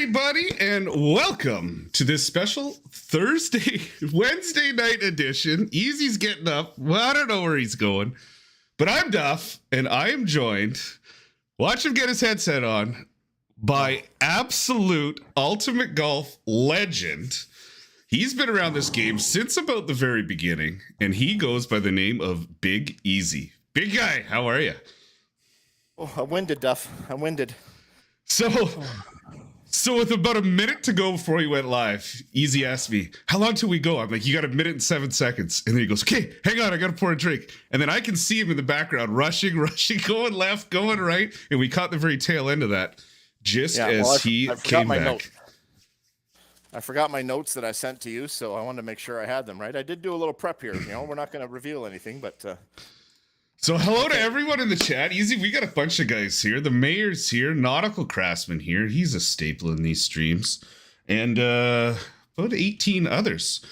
everybody, and welcome to this special Wednesday night edition. Eazzy's getting up. Well, I don't know where he's going, but I'm Duff, and I am joined, watch him get his headset on, by absolute ultimate golf legend. He's been around this game since about the very beginning, and he goes by the name of Big Eazzzy. Big guy, how are you? Oh, I'm winded, Duff. I'm winded. So with about a minute to go before he went live, Eazzzy asked me, how long till we go? I'm like, you got a minute and 7 seconds. And then he goes, okay, hang on, I got to pour a drink. And then I can see him in the background, rushing, going left, going right. And we caught the very tail end of that he came back. I forgot my notes that I sent to you, so I wanted to make sure I had them, right? I did do a little prep here. You know, we're not going to reveal anything, but... So hello to everyone in the chat. Eazzzy, we got a bunch of guys here. The mayor's here. Nautical Craftsman here. He's a staple in these streams. And about 18 others.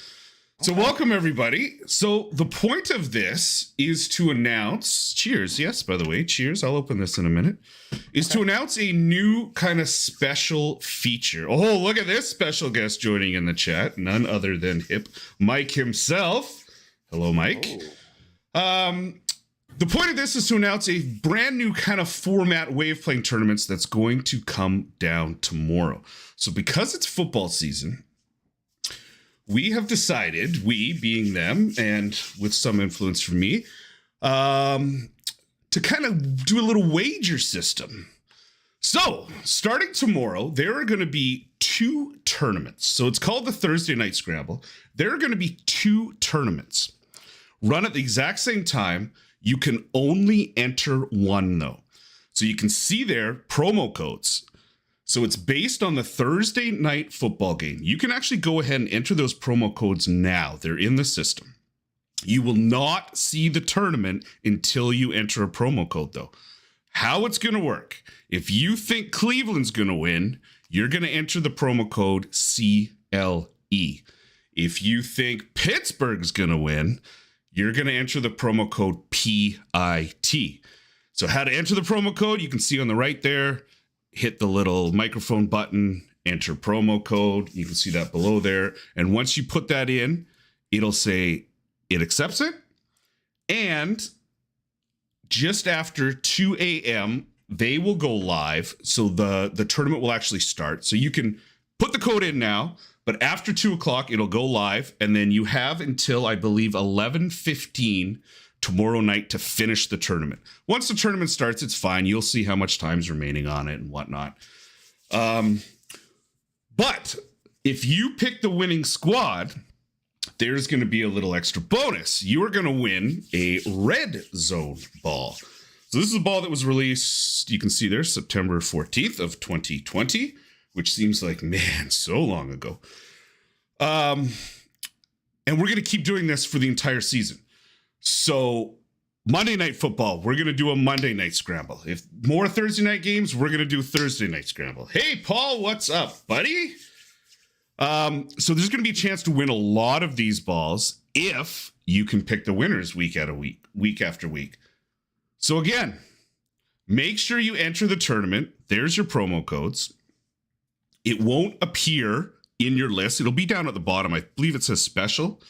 So welcome, everybody. So the point of this is to announce... Cheers. Yes, by the way. Cheers. I'll open this in a minute. Is to announce a new kind of special feature. Oh, look at this special guest joining in the chat. None other than Hip Mike himself. Hello, Mike. Oh. The point of this is to announce a brand new kind of format way of playing tournaments that's going to come down tomorrow. So because it's football season, we have decided, we being them, and with some influence from me, to kind of do a little wager system. So starting tomorrow, there are going to be 2 tournaments. So it's called the Thursday Night Scramble. There are going to be 2 tournaments run at the exact same time. You can only enter one, though. So you can see there promo codes. So it's based on the Thursday night football game. You can actually go ahead and enter those promo codes now. They're in the system. You will not see the tournament until you enter a promo code, though. How it's going to work. If you think Cleveland's going to win, you're going to enter the promo code CLE. If you think Pittsburgh's going to win, you're going to enter the promo code PIT. So how to enter the promo code, you can see on the right there. Hit the little microphone button, enter promo code. You can see that below there. And once you put that in, it'll say it accepts it. And just after 2 a.m., they will go live. So the tournament will actually start. So you can put the code in now. But after 2 o'clock, it'll go live, and then you have until, I believe, 11:15 tomorrow night to finish the tournament. Once the tournament starts, it's fine. You'll see how much time's remaining on it and whatnot. But if you pick the winning squad, there's going to be a little extra bonus. You are going to win a red zone ball. So this is a ball that was released, you can see there, September 14th of 2020. Which seems like, man, so long ago. And we're going to keep doing this for the entire season. So Monday Night Football, we're going to do a Monday Night Scramble. If more Thursday night games, we're going to do Thursday Night Scramble. Hey, Paul, what's up, buddy? So there's going to be a chance to win a lot of these balls if you can pick the winners week after week. So again, make sure you enter the tournament. There's your promo codes. It won't appear in your list. It'll be down at the bottom. I believe it says special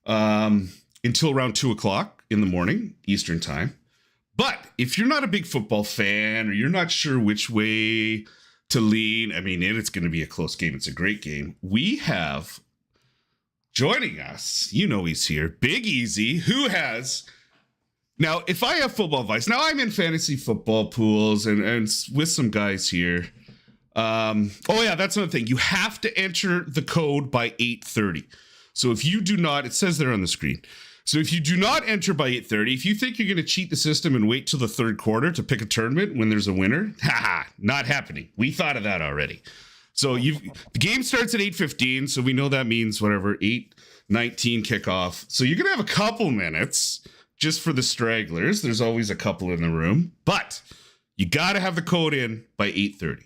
until around 2 o'clock in the morning, Eastern time. But if you're not a big football fan or you're not sure which way to lean, I mean, it's going to be a close game. It's a great game. We have joining us, you know he's here, Big Eazzzy, who has... Now, if I have football advice, now I'm in fantasy football pools and with some guys here. Oh yeah, that's another thing. You have to enter the code by 8:30. So if you do not, it says there on the screen. So if you do not enter by 8:30, if you think you're going to cheat the system and wait till the third quarter to pick a tournament when there's a winner, not happening. We thought of that already. So the game starts at 8:15. So we know that means whatever, 8:19 kickoff. So you're going to have a couple minutes just for the stragglers. There's always a couple in the room, but you got to have the code in by 8:30.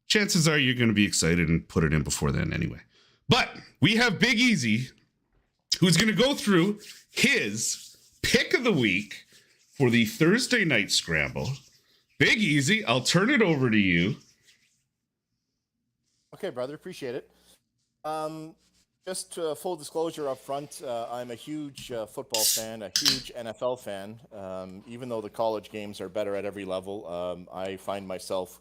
Chances are you're going to be excited and put it in before then anyway. But we have Big Eazzzy, who's going to go through his pick of the week for the Thursday Night Scramble. Big Eazzzy, I'll turn it over to you. Okay, brother, appreciate it. Um, just full disclosure up front, I'm a huge football fan, a huge NFL fan. Even though the college games are better at every level, I find myself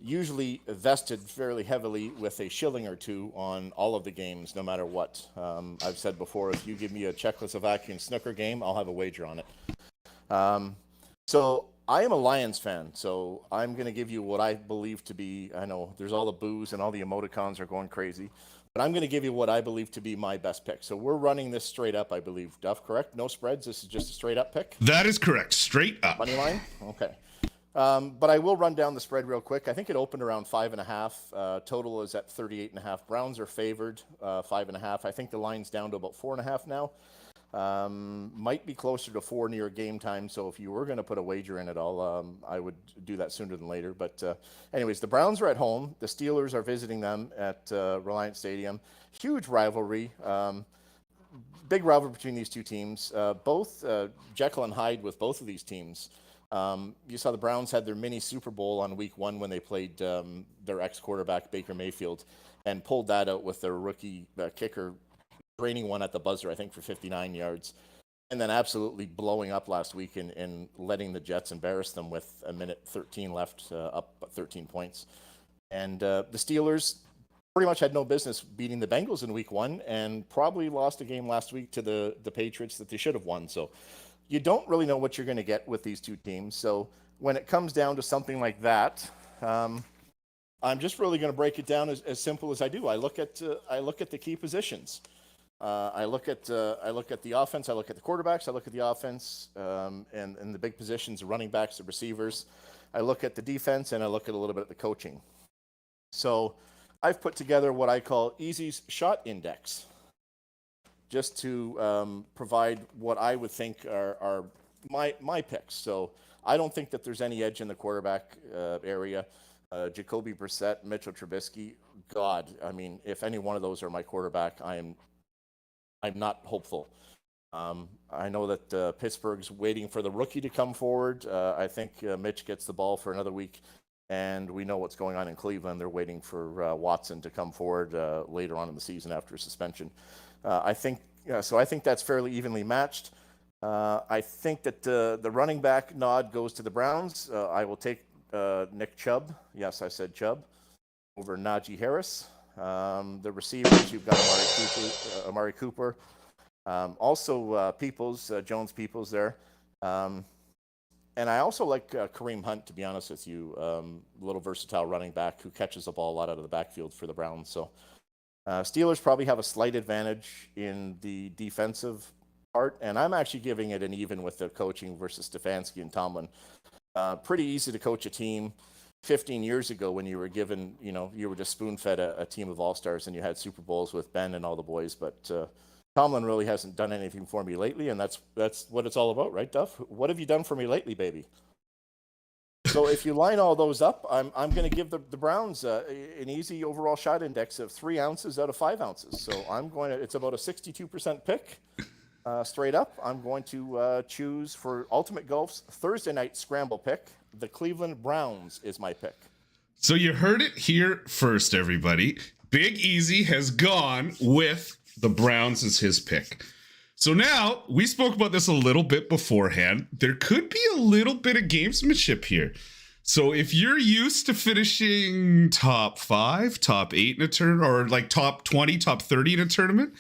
usually vested fairly heavily with a shilling or two on all of the games, no matter what. I've said before, if you give me a Czechoslovakian snooker game, I'll have a wager on it. So I am a Lions fan, so I'm going to give you what I believe to be, I know there's all the boos and all the emoticons are going crazy, but I'm going to give you what I believe to be my best pick. So we're running this straight up, I believe. Duff, correct? No spreads. This is just a straight up pick. That is correct. Straight up. Money line? Okay. But I will run down the spread real quick. I think it opened around 5.5. Total is at 38.5. Browns are favored 5.5. I think the line's down to about 4.5 now. Might be closer to 4 near game time. So if you were going to put a wager in at all, I would do that sooner than later. But anyways, the Browns are at home. The Steelers are visiting them at Reliance Stadium. Huge rivalry. Big rivalry between these two teams. Both Jekyll and Hyde with both of these teams. You saw the Browns had their mini Super Bowl on week 1 when they played their ex-quarterback Baker Mayfield and pulled that out with their rookie kicker draining one at the buzzer, I think, for 59 yards, and then absolutely blowing up last week and letting the Jets embarrass them with a minute 13 left, up 13 points. And the Steelers pretty much had no business beating the Bengals in week 1 and probably lost a game last week to the Patriots that they should have won. So you don't really know what you're going to get with these two teams. So when it comes down to something like that, I'm just really going to break it down as simple as I do. I look at the key positions. I look at the offense. I look at the quarterbacks. I look at the offense and the big positions, the running backs, the receivers. I look at the defense, and I look at a little bit at the coaching. So I've put together what I call Eazzy's shot index, just to provide what I would think are my picks. So I don't think that there's any edge in the quarterback area. Jacoby Brissett, Mitchell Trubisky, God, I mean, if any one of those are my quarterback, I'm not hopeful. I know that Pittsburgh's waiting for the rookie to come forward. I think Mitch gets the ball for another week, and we know what's going on in Cleveland. They're waiting for Watson to come forward later on in the season after a suspension. I think that's fairly evenly matched. I think that the running back nod goes to the Browns. I will take Nick Chubb. Yes, I said Chubb over Najee Harris. The receivers, you've got Amari Cooper. Also Peoples, Jones Peoples there. And I also like Kareem Hunt, to be honest with you. A little versatile running back who catches the ball a lot out of the backfield for the Browns. So Steelers probably have a slight advantage in the defensive part, and I'm actually giving it an even with the coaching versus Stefanski and Tomlin. Pretty easy to coach a team 15 years ago when you were given, you were just spoon-fed a team of all-stars and you had Super Bowls with Ben and all the boys. But Tomlin really hasn't done anything for me lately, and that's what it's all about, right, Duff? What have you done for me lately, baby? So if you line all those up, I'm going to give the Browns an easy overall shot index of 3 ounces out of 5 ounces. So it's about a 62% pick. Straight up, I'm going to choose for Ultimate Golf's Thursday Night Scramble pick. The Cleveland Browns is my pick. So you heard it here first, everybody. Big Eazzzy has gone with the Browns as his pick. So now, we spoke about this a little bit beforehand. There could be a little bit of gamesmanship here. So if you're used to finishing top 5, top 8 in a tournament, or like top 20, top 30 in a tournament,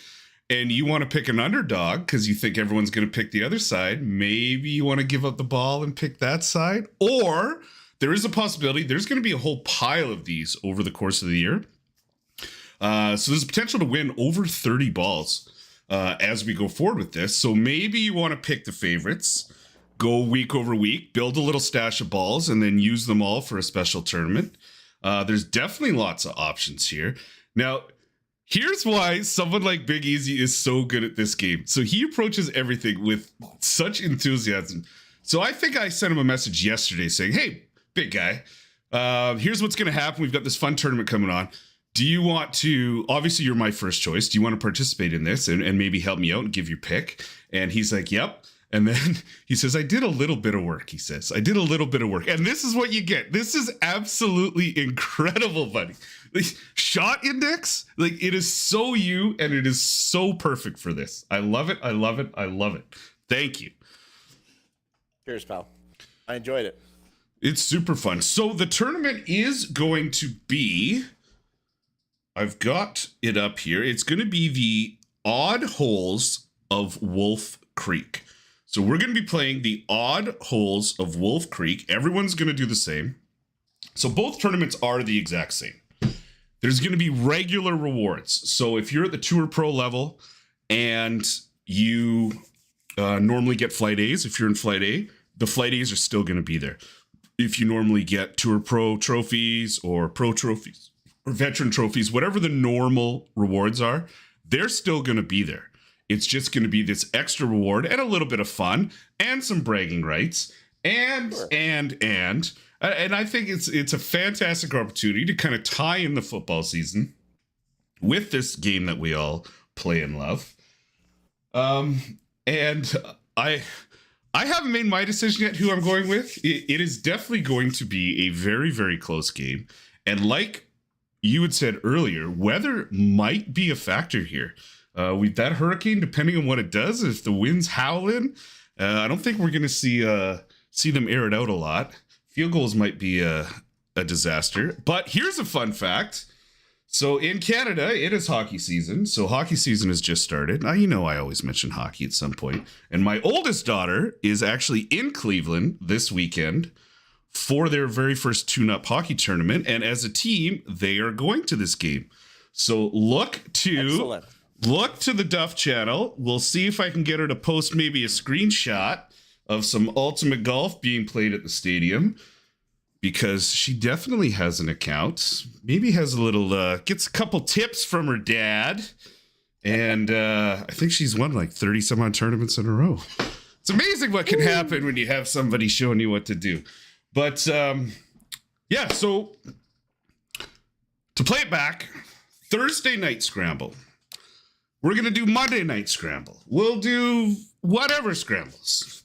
and you want to pick an underdog because you think everyone's going to pick the other side, maybe you want to give up the ball and pick that side. Or there is a possibility there's going to be a whole pile of these over the course of the year. So there's a potential to win over 30 balls as we go forward with this. So maybe you want to pick the favorites, go week over week, build a little stash of balls, and then use them all for a special tournament. There's definitely lots of options here. Now, here's why someone like Big Eazzzy is so good at this game. So he approaches everything with such enthusiasm. So I think I sent him a message yesterday saying, hey, big guy, here's what's going to happen. We've got this fun tournament coming on. Do you want to, obviously you're my first choice. Do you want to participate in this and maybe help me out and give your pick? And he's like, yep. And then he says, I did a little bit of work. He said, I did a little bit of work. And this is what you get. This is absolutely incredible, buddy. shot index, like it is so you, and it is so perfect for this. I love it. I love it. I love it. Thank you. Cheers, pal. I enjoyed it. It's super fun. So the tournament is going to be, I've got it up here. It's going to be the odd holes of Wolf Creek. So we're going to be playing the odd holes of Wolf Creek. Everyone's going to do the same. So both tournaments are the exact same. There's going to be regular rewards. So if you're at the Tour Pro level and you normally get Flight A's, if you're in Flight A, the Flight A's are still going to be there. If you normally get Tour Pro trophies or Pro trophies or Veteran trophies, whatever the normal rewards are, they're still going to be there. It's just going to be this extra reward and a little bit of fun and some bragging rights and I think it's a fantastic opportunity to kind of tie in the football season with this game that we all play and love. And I haven't made my decision yet who I'm going with. It is definitely going to be a very, very close game. And like you had said earlier, weather might be a factor here. With that hurricane, depending on what it does, if the wind's howling, I don't think we're going to see them air it out a lot. Field goals might be a disaster. But here's a fun fact. So in Canada, it is hockey season. So hockey season has just started. Now, I always mention hockey at some point. And my oldest daughter is actually in Cleveland this weekend for their very first tune-up hockey tournament. And as a team, they are going to this game. So look to the Duff channel. We'll see if I can get her to post maybe a screenshot of some ultimate golf being played at the stadium, because she definitely has an account. Maybe has a little, gets a couple tips from her dad. And I think she's won like 30 some odd tournaments in a row. It's amazing what can happen when you have somebody showing you what to do. But yeah, so to play it back, Thursday Night Scramble. We're going to do Monday Night Scramble. We'll do whatever scrambles.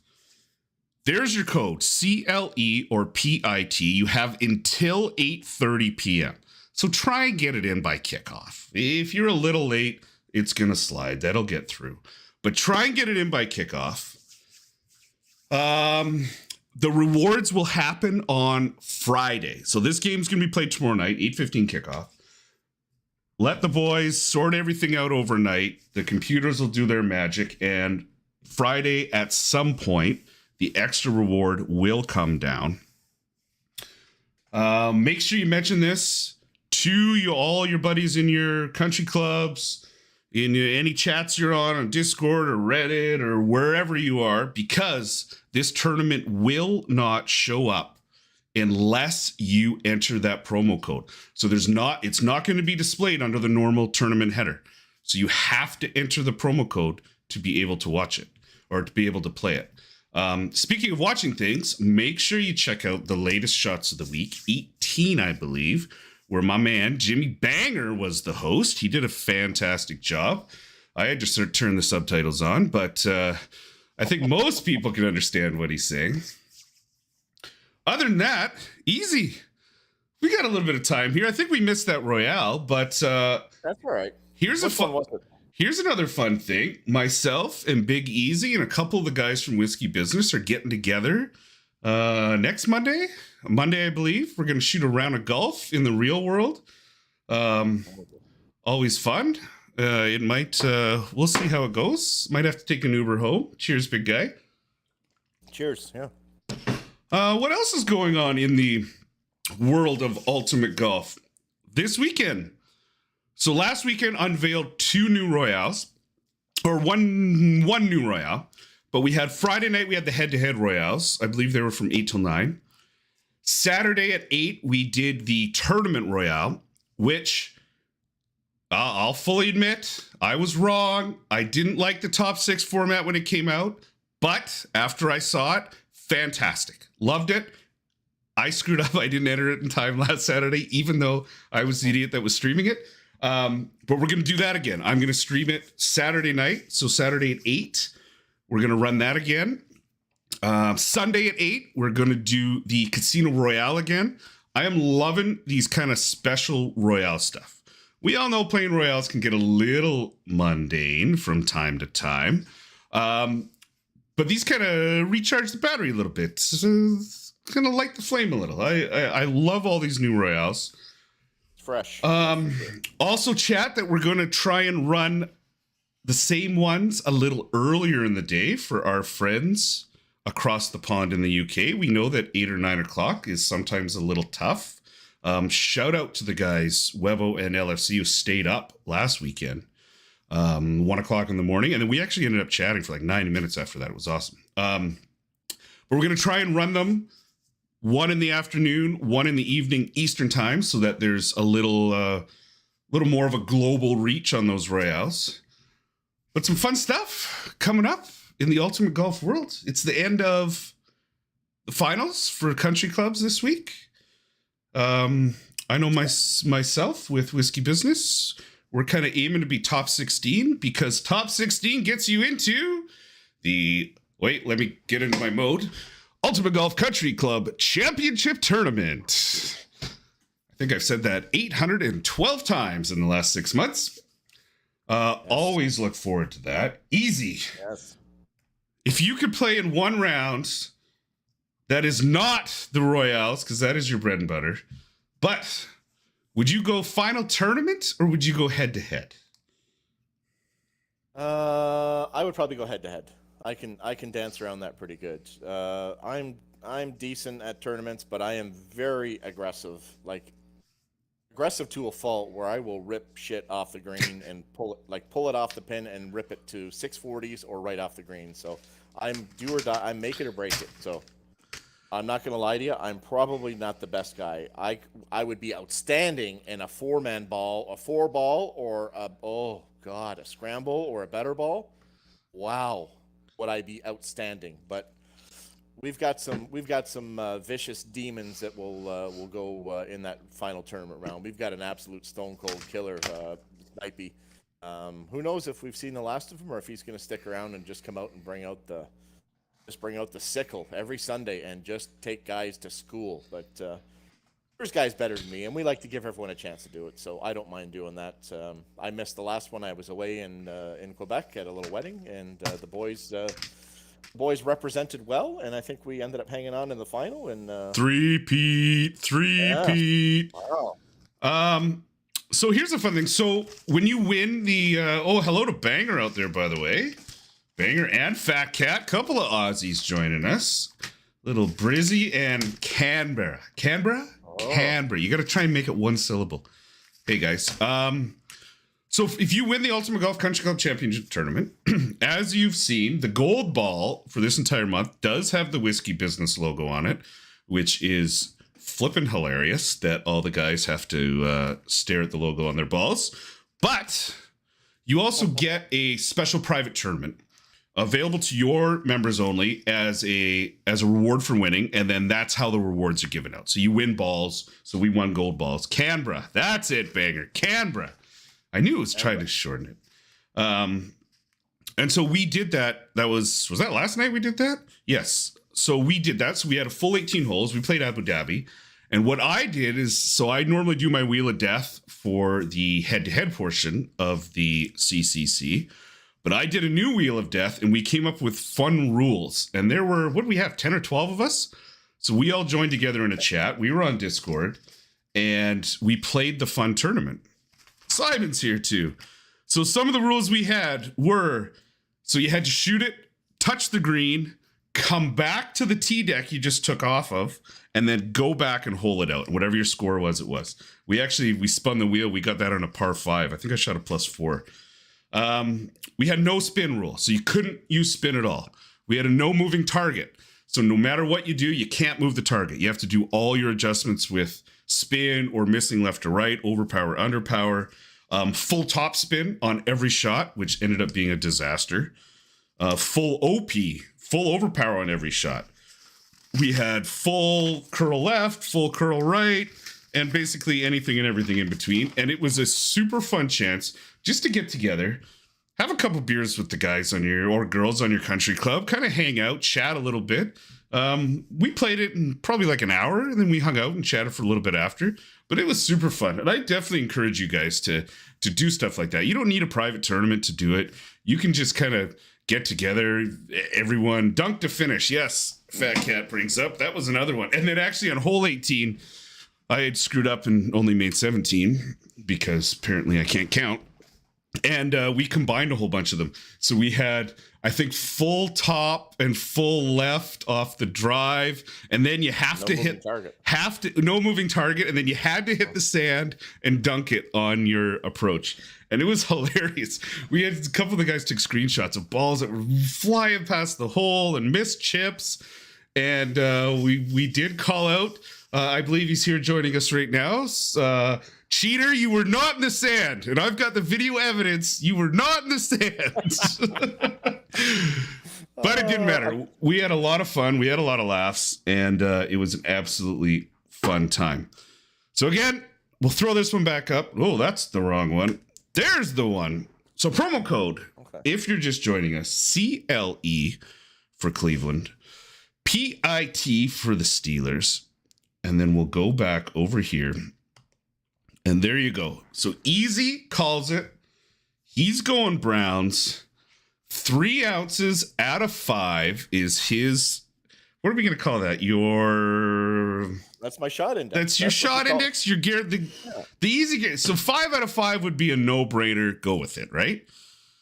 There's your code, CLE or PIT. You have until 8:30 p.m. So try and get it in by kickoff. If you're a little late, it's going to slide. That'll get through. But try and get it in by kickoff. The rewards will happen on Friday. So this game's going to be played tomorrow night, 8:15 kickoff. Let the boys sort everything out overnight. The computers will do their magic. And Friday at some point, the extra reward will come down. Make sure you mention this to all your buddies in your country clubs, in any chats you're on Discord or Reddit or wherever you are, because this tournament will not show up unless you enter that promo code. So it's not going to be displayed under the normal tournament header. So you have to enter the promo code to be able to watch it or to be able to play it. Speaking of watching things, make sure you check out the latest Shots of the Week, 18, I believe, where my man Jimmy Banger was the host. He did a fantastic job. I had to turn the subtitles on, but I think most people can understand what he's saying. Other than that, easy. We got a little bit of time here. I think we missed that Royale, but that's all right. Here's another fun thing. Myself and Big Eazzzy and a couple of the guys from Whiskey Business are getting together next Monday, I believe. We're going to shoot a round of golf in the real world. Always fun. It might, we'll see how it goes. Might have to take an Uber home. Cheers, big guy. Cheers, yeah. What else is going on in the world of ultimate golf this weekend? So last weekend unveiled two new royales, or one new royale. But we had Friday night, we had the head-to-head royales. I believe they were from 8 till 9. Saturday at 8, we did the tournament royale, which I'll fully admit, I was wrong. I didn't like the top 6 format when it came out. But after I saw it, fantastic. Loved it. I screwed up. I didn't enter it in time last Saturday, even though I was the idiot that was streaming it. But we're going to do that again. I'm going to stream it Saturday night. So Saturday at 8, we're going to run that again. Sunday at 8, we're going to do the Casino Royale again. I am loving these kind of special royale stuff. We all know playing royales can get a little mundane from time to time. But these kind of recharge the battery a little bit. Kind of light the flame a little. I love all these new royales. It's fresh. Also, chat that we're going to try and run the same ones a little earlier in the day for our friends across the pond in the UK. We know that 8 or 9 o'clock is sometimes a little tough. Shout out to the guys, Webo and LFC, who stayed up last weekend, 1 o'clock in the morning. And then we actually ended up chatting for like 90 minutes after that. It was awesome. But we're going to try and run them 1 in the afternoon, 1 in the evening Eastern time, so that there's a little more of a global reach on those royales. But some fun stuff coming up in the Ultimate Golf world. It's the end of the finals for country clubs this week. I know myself with Whiskey Business, we're kind of aiming to be top 16 because top 16 gets you into the, wait, let me get into my mode, Ultimate Golf Country Club Championship Tournament. I think I've said that 812 times in the last 6 months. Yes. Always look forward to that. Easy. Yes. If you could play in one round that is not the Royales, because that is your bread and butter, but would you go final tournament or would you go head to head? I would probably go head to head. I can dance around that pretty good. I'm decent at tournaments, but I am very aggressive. Like aggressive to a fault where I will rip shit off the green and pull it off the pin and rip it to 640s or right off the green. So I'm do or die. I'm make it or break it. So I'm not gonna lie to you. I'm probably not the best guy. I would be outstanding in a 4-man ball, a 4-ball, or a scramble or a better ball. Wow, would I be outstanding? But we've got some vicious demons that will go in that final tournament round. We've got an absolute stone cold killer, Snipey. Who knows if we've seen the last of him or if he's going to stick around and just come out and bring out the sickle every Sunday and just take guys to school. But there's guys better than me, and we like to give everyone a chance to do it. So I don't mind doing that. I missed the last one. I was away in Quebec at a little wedding, and the boys represented well, and I think we ended up hanging on in the final. And three-peat. Wow. So here's a fun thing. So when you win the hello to Banger out there, by the way. Banger and Fat Cat, couple of Aussies joining us. Little Brizzy and Canberra. Canberra? Canberra. You got to try and make it one syllable. Hey guys. So if you win the Ultimate Golf Country Club Championship Tournament, as you've seen, the gold ball for this entire month does have the Whiskey Business logo on it, which is flippin' hilarious that all the guys have to stare at the logo on their balls. But you also get a special private tournament available to your members only as a reward for winning, and then that's how the rewards are given out. So you win balls. So we won gold balls. Canberra. That's it, Banger. Canberra. I knew it was trying to shorten it. And so we did that. That was that last night we did that? Yes. So we did that. So we had a full 18 holes. We played Abu Dhabi. And what I did is, so I normally do my Wheel of Death for the head-to-head portion of the CCC. But I did a new Wheel of Death, and we came up with fun rules. And there were, what did we have, 10 or 12 of us? So we all joined together in a chat. We were on Discord, and we played the fun tournament. Simon's here, too. So some of the rules we had were, so you had to shoot it, touch the green, come back to the tee deck you just took off of, and then go back and hole it out. Whatever your score was, it was. We spun the wheel. We got that on a par 5. I think I shot a +4. We had no spin rule, so you couldn't use spin at all. We had a no moving target. So no matter what you do, you can't move the target. You have to do all your adjustments with spin or missing left to right, overpower, underpower, full top spin on every shot, which ended up being a disaster. Full OP, full overpower on every shot. We had full curl left, full curl right, and basically anything and everything in between. And it was a super fun chance just to get together, have a couple beers with the guys on your, or girls on your country club, kind of hang out, chat a little bit. We played it in probably like an hour, and then we hung out and chatted for a little bit after. But it was super fun, and I definitely encourage you guys to do stuff like that. You don't need a private tournament to do it. You can just kind of get together, everyone dunk to finish. Yes, Fat Cat brings up that was another one. And then actually on hole 18, I had screwed up and only made 17 because apparently I can't count. And we combined a whole bunch of them. So we had, I think, full top and full left off the drive. And then you have to hit target. No moving target. And then you had to hit the sand and dunk it on your approach. And it was hilarious. We had a couple of the guys took screenshots of balls that were flying past the hole and missed chips. And we did call out. I believe he's here joining us right now. Cheater, you were not in the sand. And I've got the video evidence. You were not in the sand. But it didn't matter. We had a lot of fun. We had a lot of laughs. And it was an absolutely fun time. So again, we'll throw this one back up. Oh, that's the wrong one. There's the one. So promo code, if you're just joining us, CLE for Cleveland, PIT for the Steelers. And then we'll go back over here. And there you go. So Eazzzy calls it. He's going Browns. 3 ounces out of 5 is his. What are we going to call that? That's my shot index. That's your shot index. Your gear. The easy gear. So 5 out of 5 would be a no-brainer. Go with it, right?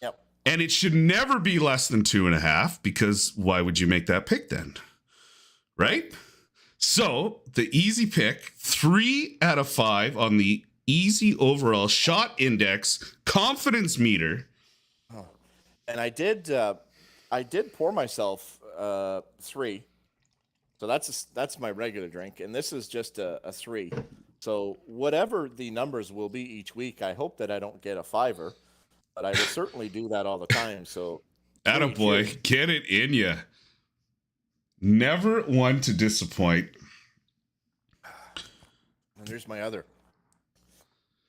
Yep. And it should never be less than 2.5 because why would you make that pick then? Right? So the easy pick, 3 out of 5 on the Eazzzy overall shot index confidence meter. Oh. And I did pour myself 3. So that's my regular drink, and this is just a 3. So whatever the numbers will be each week, I hope that I don't get a 5er, but I will certainly do that all the time. So attaboy, get it in ya. Never one to disappoint. And there's my other.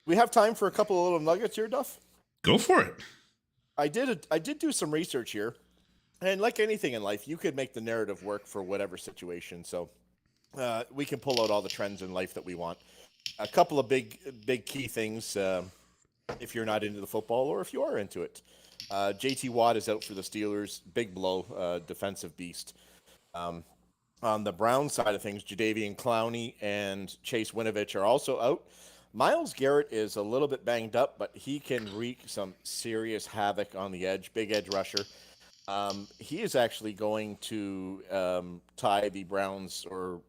We have time for a couple of little nuggets here, Duff? Go for it. I did do some research here. And like anything in life, you could make the narrative work for whatever situation. So we can pull out all the trends in life that we want. A couple of big key things if you're not into the football or if you are into it. JT Watt is out for the Steelers. Big blow, defensive beast. On the Browns side of things, Jadeveon Clowney and Chase Winovich are also out. Myles Garrett is a little bit banged up, but he can wreak some serious havoc on the edge. Big edge rusher. He is actually going to tie the Browns, or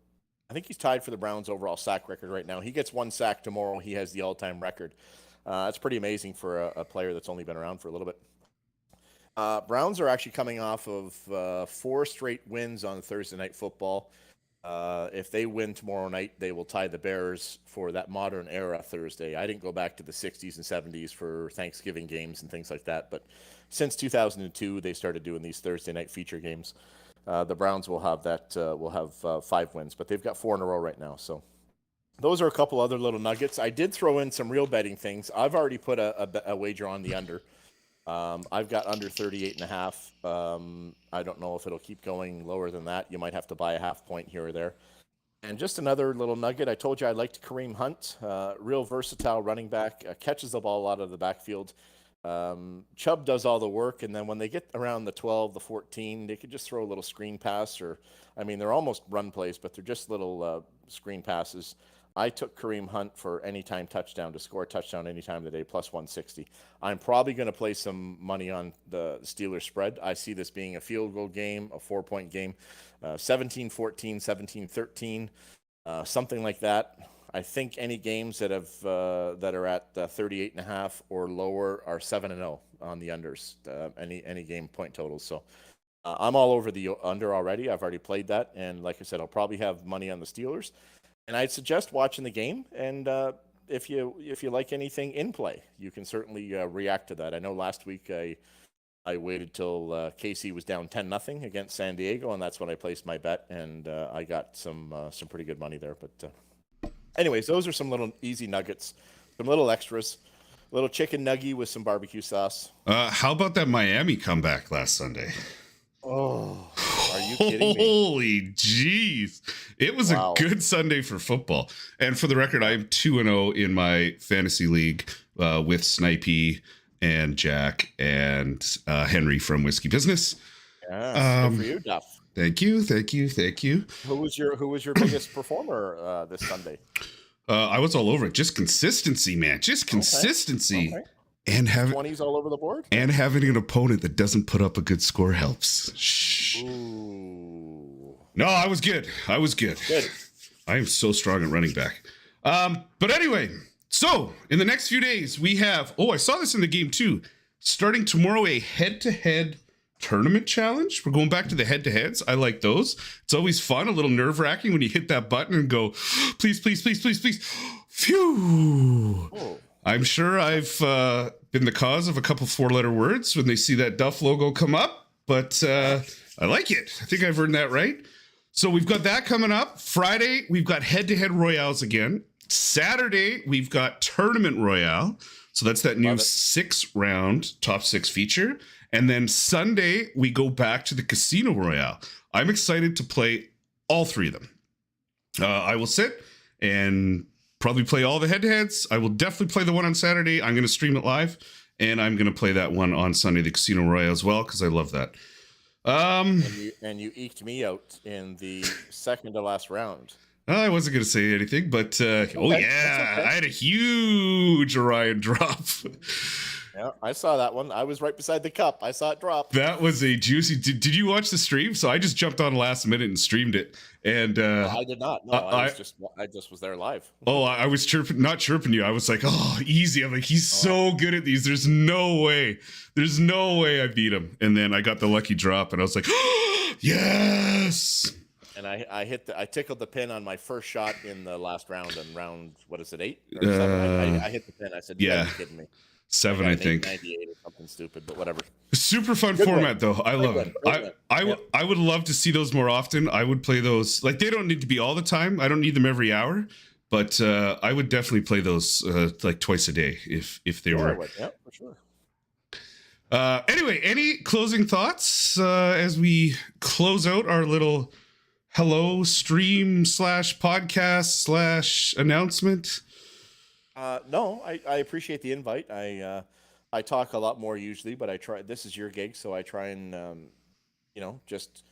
I think he's tied for the Browns' overall sack record right now. He gets 1 sack tomorrow. He has the all-time record. That's pretty amazing for a player that's only been around for a little bit. Browns are actually coming off of 4 straight wins on Thursday Night Football. If they win tomorrow night, they will tie the Bears for that modern era Thursday. I didn't go back to the 60s and 70s for Thanksgiving games and things like that, but since 2002, they started doing these Thursday night feature games. The Browns will have that. Will have 5 wins, but they've got 4 in a row right now. So those are a couple other little nuggets. I did throw in some real betting things. I've already put a wager on the under. I've got under 38.5. I don't know if it'll keep going lower than that. You might have to buy a half point here or there. And just another little nugget. I told you I liked Kareem Hunt. Real versatile running back. Catches the ball out of the backfield. Chubb does all the work, and then when they get around the 12, the 14, they could just throw a little screen pass, or, I mean, they're almost run plays, but they're just little screen passes. I took Kareem Hunt for anytime touchdown to score a touchdown anytime of the day, plus 160. I'm probably going to play some money on the Steelers spread. I see this being a field goal game, a 4-point game, 17-14, 17-13, something like that. I think any games that are at 38.5 or lower are 7-0 on the unders. Any game point totals. So I'm all over the under already. I've already played that, and like I said, I'll probably have money on the Steelers. And I'd suggest watching the game. And if you like anything in play, you can certainly react to that. I know last week I waited till KC was down 10-0 against San Diego, and that's when I placed my bet, and I got some pretty good money there. But anyways, those are some little easy nuggets, some little extras, a little chicken nugget with some barbecue sauce. How about that Miami comeback last Sunday? Oh, Are you kidding me? Holy jeez. It was a good Sunday for football. And for the record, I am 2-0 in my fantasy league with Snipey and Jack and Henry from Whiskey Business. Yes, good for you, Duff. Thank you. Who was your biggest performer this Sunday? I was all over it. Just consistency, man. Just consistency. Okay. And having 20s all over the board? And having an opponent that doesn't put up a good score helps. Shh. Ooh. No, I was good. Good. I am so strong at running back. But anyway, so in the next few days, we have, I saw this in the game too. Starting tomorrow, a head-to-head tournament challenge. We're going back to the head-to-heads. I like those. It's always fun, a little nerve-wracking when you hit that button and go, please. Phew. Oh. I'm sure I've been the cause of a couple 4-letter words when they see that Duff logo come up, but I like it. I think I've earned that right. So we've got that coming up. Friday, we've got head-to-head royales again. Saturday, we've got tournament royale. So that's that new 6-round top 6 feature. And then Sunday, we go back to the casino royale. I'm excited to play all 3 of them. I will sit and probably play all the head-to-heads. I will definitely play the one on Saturday. I'm going to stream it live, and I'm going to play that one on Sunday, the Casino Royale as well, because I love that. And you eked me out in the second to last round. I wasn't going to say anything, but okay. I had a huge Orion drop. Yeah, I saw that one. I was right beside the cup. I saw it drop. That was a juicy. Did you watch the stream? So I just jumped on last minute and streamed it. And I did not. No, I just was there live. I was not chirping you. I was like, oh, easy. I'm like, he's so good at these. There's no way I beat him. And then I got the lucky drop, and I was like, oh, yes. And I tickled the pin on my first shot in the last round, and round, what is it, 8 or 7? I hit the pin. I said, "You gotta be kidding me." 7, I think. 98 or something stupid, but whatever. Super fun format, though. I love it. I would love to see those more often. I would play those. Like, they don't need to be all the time. I don't need them every hour, but I would definitely play those like twice a day if they were. Yeah, for sure. Anyway, any closing thoughts as we close out our little hello stream / podcast / announcement? No, I appreciate the invite. I talk a lot more usually, but I try. This is your gig, so I try and just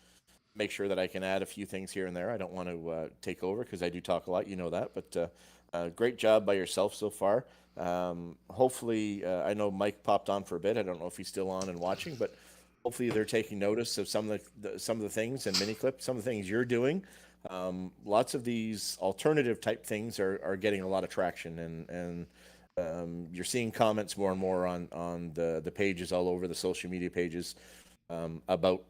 make sure that I can add a few things here and there. I don't want to take over because I do talk a lot. You know that, but great job by yourself so far. Hopefully, I know Mike popped on for a bit. I don't know if he's still on and watching, but hopefully they're taking notice of some of the things and mini clips, some of the things you're doing. Lots of these alternative type things are getting a lot of traction, and you're seeing comments more and more on the pages all over the social media pages about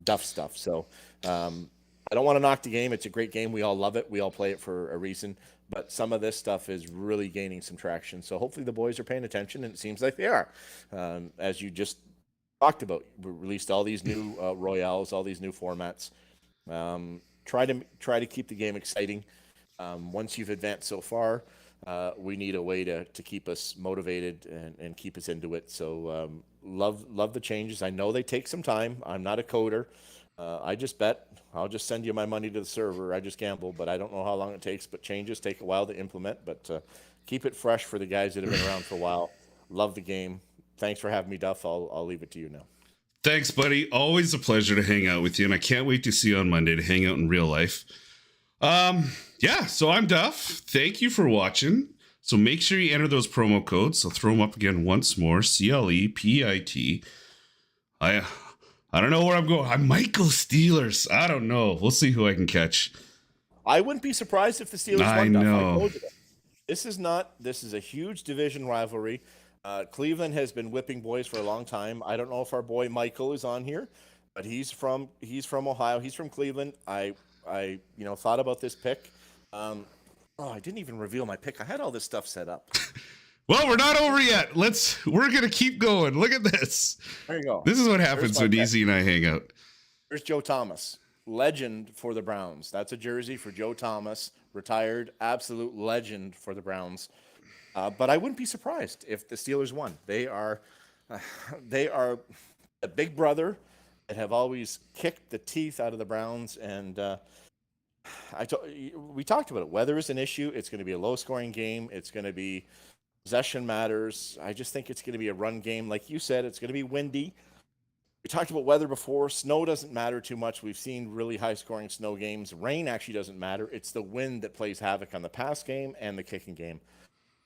Duff stuff. So I don't want to knock the game. It's a great game. We all love it. We all play it for a reason. But some of this stuff is really gaining some traction. So hopefully the boys are paying attention, and it seems like they are. As you just talked about, we released all these new royales, all these new formats. Try to keep the game exciting. Once you've advanced so far, we need a way to keep us motivated and keep us into it. So love the changes. I know they take some time. I'm not a coder. I just bet. I'll just send you my money to the server. I just gamble, but I don't know how long it takes. But changes take a while to implement. But keep it fresh for the guys that have been around for a while. Love the game. Thanks for having me, Duff. I'll leave it to you now. Thanks, buddy. Always a pleasure to hang out with you, and I can't wait to see you on Monday to hang out in real life. So I'm Duff. Thank you for watching. So make sure you enter those promo codes. I'll throw them up again once more. CLEPIT. I don't know where I'm going. I might go Steelers. I don't know. We'll see who I can catch. I wouldn't be surprised if the Steelers won. I know. This is a huge division rivalry. Cleveland has been whipping boys for a long time. I don't know if our boy Michael is on here, but he's from Ohio. He's from Cleveland. I thought about this pick. I didn't even reveal my pick. I had all this stuff set up. Well, we're not over yet. We're going to keep going. Look at this. There you go. This is what happens when Eazzzy and I hang out. There's Joe Thomas, legend for the Browns. That's a jersey for Joe Thomas, retired, absolute legend for the Browns. But I wouldn't be surprised if the Steelers won. They are a big brother that have always kicked the teeth out of the Browns. And we talked about it. Weather is an issue. It's going to be a low-scoring game. It's going to be possession matters. I just think it's going to be a run game. Like you said, it's going to be windy. We talked about weather before. Snow doesn't matter too much. We've seen really high-scoring snow games. Rain actually doesn't matter. It's the wind that plays havoc on the pass game and the kicking game.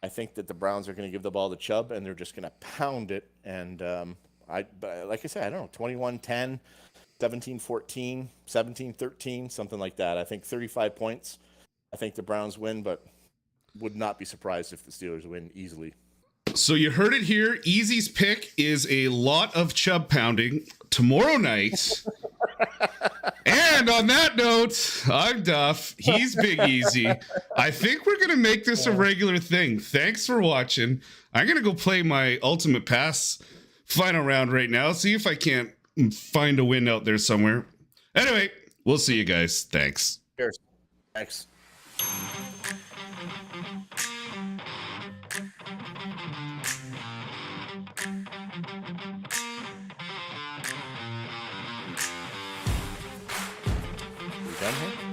I think that the Browns are going to give the ball to Chubb, and they're just going to pound it. And like I said, I don't know, 21-10, 17-14, 17-13, something like that. I think 35 points. I think the Browns win, but would not be surprised if the Steelers win easily. So you heard it here. Eazzy's pick is a lot of Chubb pounding tomorrow night. And on that note, I'm Duff. He's Big Eazzzy. I think we're going to make this a regular thing. Thanks for watching. I'm going to go play my Ultimate Pass final round right now. See if I can't find a win out there somewhere. Anyway, we'll see you guys. Thanks. Cheers. Thanks. Done here?